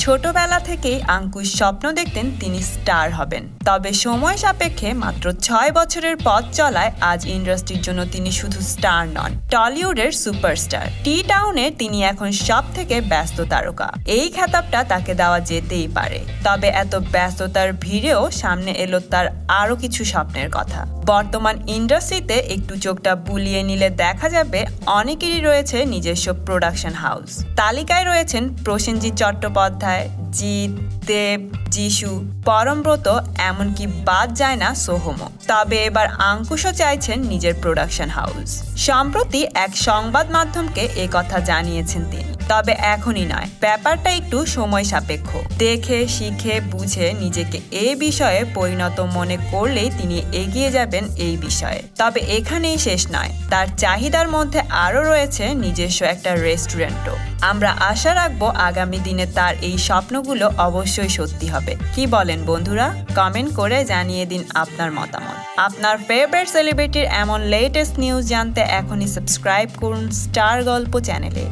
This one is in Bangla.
ছোটবেলা থেকেই আঙ্কুশ স্বপ্ন দেখতেন তিনি স্টার হবেন, তবে সময় সাপেক্ষে মাত্র ৬ বছরের পথ চলায় আজ ইন্ডাস্ট্রির জন্য তিনি শুধু স্টার নন, টলিউডের সুপারস্টার। টি টাউনে তিনি এখন সব থেকে ব্যস্ত তারকা। এই খেতাবটা তাকে দেওয়া যেতেই পারে, তবে এত ব্যস্ততার ভিড়েও সামনে এলো তার আরো কিছু স্বপ্নের কথা। বর্তমান ইন্ডাস্ট্রিতে একটু চোখটা বুলিয়ে নিলে দেখা যাবে অনেকেরই রয়েছে নিজস্ব প্রোডাকশন হাউস। তালিকায় রয়েছেন প্রসেনজিৎ চট্টোপাধ্যায়, জিৎ, দেব, যিশু, পরমব্রত, এমনকি বাদ যায় না সোহমও। তবে এবার আঙ্কুশও চাইছেন নিজের প্রোডাকশন হাউস। সম্প্রতি এক সংবাদ মাধ্যমকে কথা জানিয়েছেন তিনি, তবে এখনই নয়, ব্যাপারটা একটু সময় সাপেক্ষ। দেখে শিখে বুঝে নিজেকে এই বিষয়ে পরিণত মনে করলেই তিনি এগিয়ে যাবেন এই বিষয়ে। তবে এখানেই শেষ নয়, তার চাহিদার মধ্যে আরও রয়েছে নিজস্ব একটা রেস্টুরেন্টও। আমরা আশা রাখবো আগামী দিনে তার এই স্বপ্নগুলো অবশ্যই সত্যি হবে। কি বলেন বন্ধুরা? কমেন্ট করে জানিয়ে দিন আপনার মতামত। আপনার ফেভারিট সেলিব্রিটির এমন লেটেস্ট নিউজ জানতে এখনই সাবস্ক্রাইব করুন স্টার গল্প চ্যানেলে।